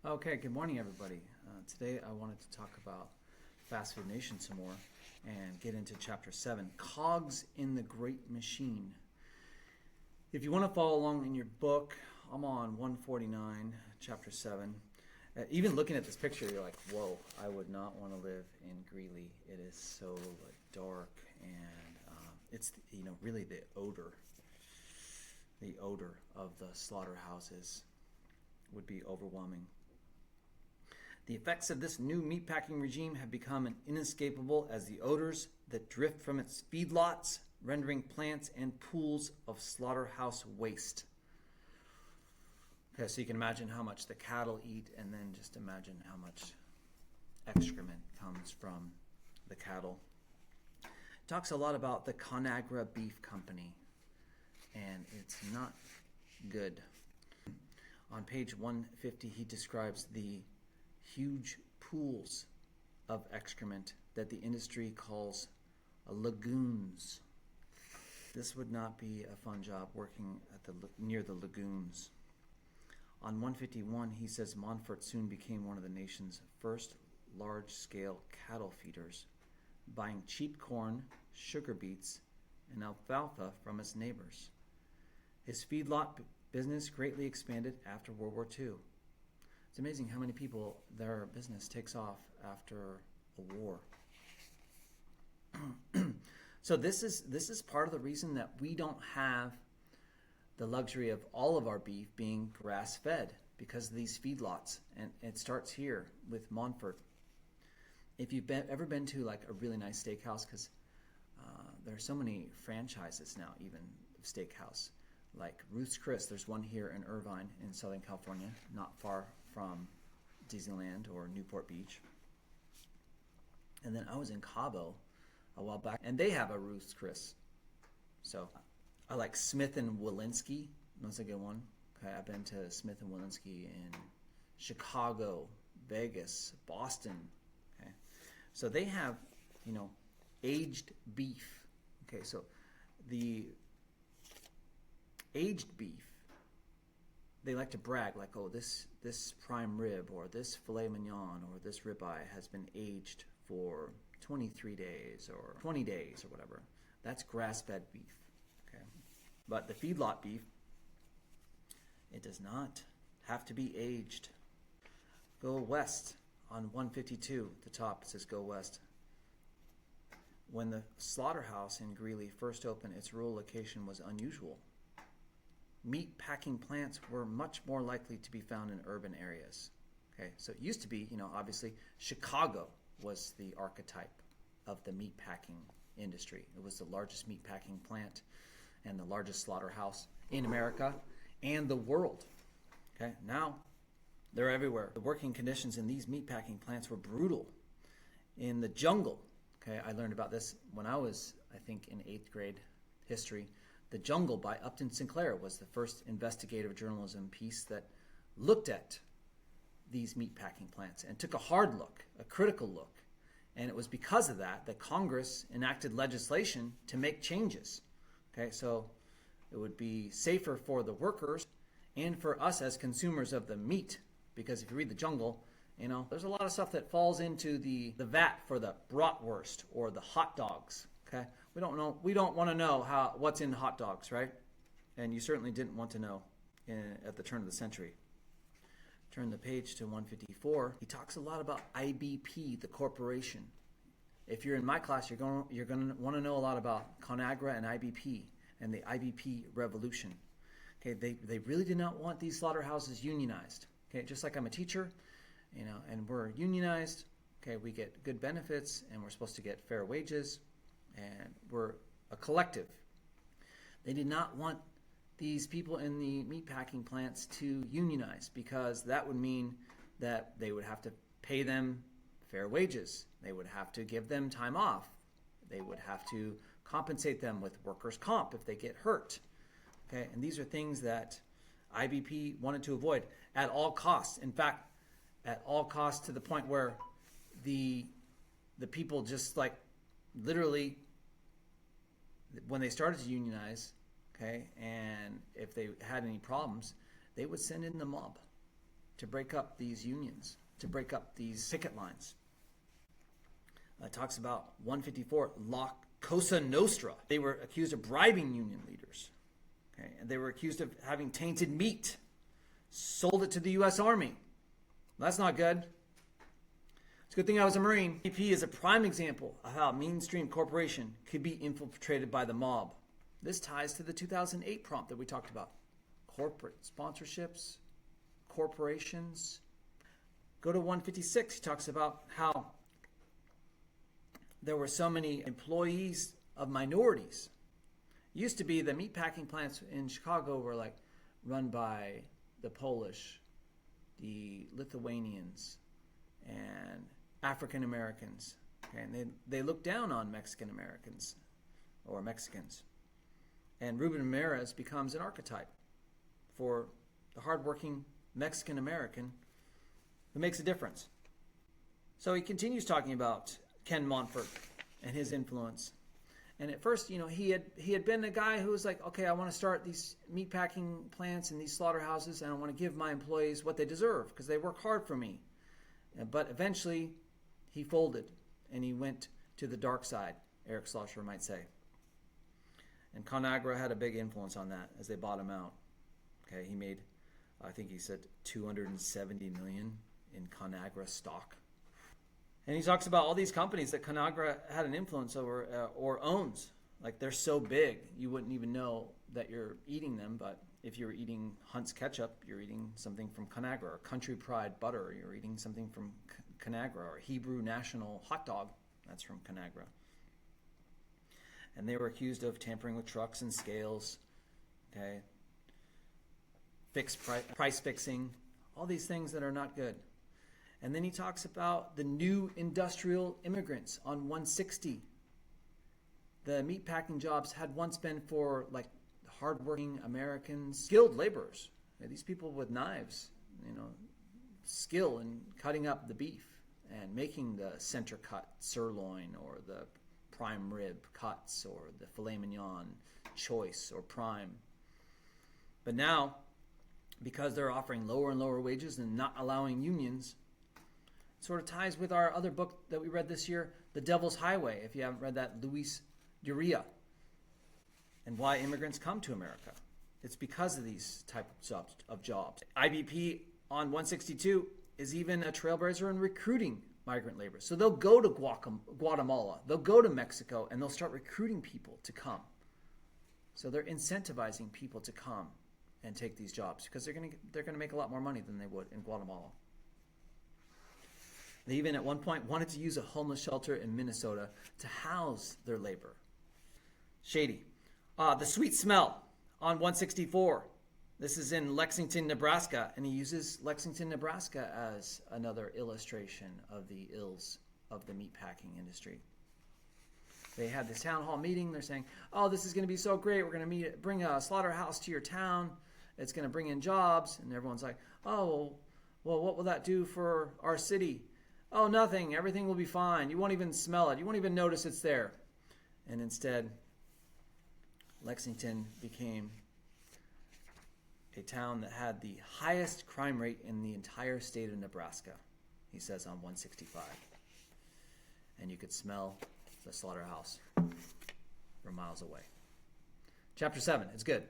Okay, good morning, everybody. Today I wanted to talk about Fast Food Nation some more and get into Chapter 7, Cogs in the Great Machine. If you want to follow along in your book, I'm on 149, Chapter 7. Even looking at this picture, you're like, whoa, I would not want to live in Greeley. It is so dark, and it's, really the odor of the slaughterhouses would be overwhelming. The effects of this new meatpacking regime have become inescapable as the odors that drift from its feedlots, rendering plants and pools of slaughterhouse waste. Okay, so you can imagine how much the cattle eat, and then just imagine how much excrement comes from the cattle. It talks a lot about the Conagra Beef Company, and it's not good. On page 150, he describes the huge pools of excrement that the industry calls lagoons. This would not be a fun job working at near the lagoons. On 151, he says Montfort soon became one of the nation's first large-scale cattle feeders, buying cheap corn, sugar beets, and alfalfa from its neighbors. His feedlot business greatly expanded after World War II. It's amazing how many people their business takes off after a war. So this is part of the reason that we don't have the luxury of all of our beef being grass-fed, because of these feedlots. And it starts here with Montfort. If you've ever been to like a really nice steakhouse, because there are so many franchises now, even of steakhouse, like Ruth's Chris. There's one here in Irvine in Southern California, not far from Disneyland or Newport Beach. And then I was in Cabo a while back, and they have a Ruth's Chris. So I like Smith and Wolinski. That's a good one. Okay, I've been to Smith and Wolinski in Chicago, Vegas, Boston. Okay, so they have, aged beef. Okay, so the aged beef, they like to brag like, oh, this prime rib or this filet mignon or this ribeye has been aged for 23 days or 20 days or whatever. That's grass-fed beef. Okay, but the feedlot beef, it does not have to be aged. Go west on 152. At the top it says go west. When the slaughterhouse in Greeley first opened, its rural location was unusual. Meat packing plants were much more likely to be found in urban areas. Okay, so it used to be, obviously Chicago was the archetype of the meat packing industry. It was the largest meat packing plant and the largest slaughterhouse in America and the world. Okay, now they're everywhere. The working conditions in these meat packing plants were brutal. In the jungle, okay, I learned about this when I was, I think, in 8th grade history. The Jungle by Upton Sinclair was the first investigative journalism piece that looked at these meatpacking plants and took a hard look, a critical look. And it was because of that that Congress enacted legislation to make changes. Okay, so it would be safer for the workers and for us as consumers of the meat, because if you read The Jungle, there's a lot of stuff that falls into the vat for the bratwurst or the hot dogs. Okay, we don't want to know what's in hot dogs, right? And you certainly didn't want to know at the turn of the century. Turn the page to 154. He talks a lot about IBP, the corporation. If you're in my class, you're going to want to know a lot about Conagra and IBP and the IBP revolution. Okay, they really did not want these slaughterhouses unionized. Okay, just like I'm a teacher, and we're unionized. Okay, we get good benefits, and we're supposed to get fair wages, and we're a collective. They did not want these people in the meatpacking plants to unionize, because that would mean that they would have to pay them fair wages. They would have to give them time off. They would have to compensate them with workers' comp if they get hurt. Okay, and these are things that IBP wanted to avoid at all costs. In fact, at all costs, to the point where the people just like literally, when they started to unionize, okay, and if they had any problems, they would send in the mob. to break up these unions, to break up these picket lines. It talks about 154, La Cosa Nostra. They were accused of bribing union leaders. Okay? And they were accused of having tainted meat, sold it to the U.S. Army. That's not good. It's a good thing I was a Marine. BP is a prime example of how a mainstream corporation could be infiltrated by the mob. This ties to the 2008 prompt that we talked about. Corporate sponsorships, corporations. Go to 156. He talks about how there were so many employees of minorities. It used to be the meatpacking plants in Chicago were like run by the Polish, the Lithuanians, and African Americans. Okay? And they looked down on Mexican Americans or Mexicans. And Ruben Ramirez becomes an archetype for the hardworking Mexican American who makes a difference. So he continues talking about Ken Montfort and his influence. And at first, he had been a guy who was like, okay, I want to start these meatpacking plants and these slaughterhouses, and I want to give my employees what they deserve because they work hard for me. But eventually, he folded and he went to the dark side, Eric Schlosser might say. And ConAgra had a big influence on that as they bought him out. Okay, he made, I think he said, $270 million in ConAgra stock. And he talks about all these companies that ConAgra had an influence over or owns. Like they're so big, you wouldn't even know that you're eating them. But if you're eating Hunt's ketchup, you're eating something from ConAgra. Or Country Pride butter, you're eating something from ConAgra. Or Hebrew National hot dog, that's from ConAgra. And they were accused of tampering with trucks and scales. Okay, fixed price fixing, all these things that are not good. And then he talks about the new industrial immigrants on 160. The meatpacking jobs had once been for like hardworking Americans, skilled laborers. These people with knives, skill in cutting up the beef and making the center cut sirloin or the prime rib cuts or the filet mignon choice or prime. But now, because they're offering lower and lower wages and not allowing unions, it sort of ties with our other book that we read this year, The Devil's Highway, if you haven't read that, Luis Uria, and why immigrants come to America. It's because of these type of jobs. IBP on 162 is even a trailblazer in recruiting migrant labor. So they'll go to Guatemala, they'll go to Mexico, and they'll start recruiting people to come. So they're incentivizing people to come and take these jobs because they're going to make a lot more money than they would in Guatemala. They even at one point wanted to use a homeless shelter in Minnesota to house their labor. Shady. The Sweet Smell on 164. This is in Lexington, Nebraska, and he uses Lexington, Nebraska as another illustration of the ills of the meatpacking industry. They had this town hall meeting. They're saying, oh, this is going to be so great. We're going to bring a slaughterhouse to your town. It's going to bring in jobs. And everyone's like, oh, well, what will that do for our city? Oh, nothing. Everything will be fine. You won't even smell it. You won't even notice it's there. And instead, Lexington became a town that had the highest crime rate in the entire state of Nebraska, he says on 165. And you could smell the slaughterhouse from miles away. Chapter 7, it's good.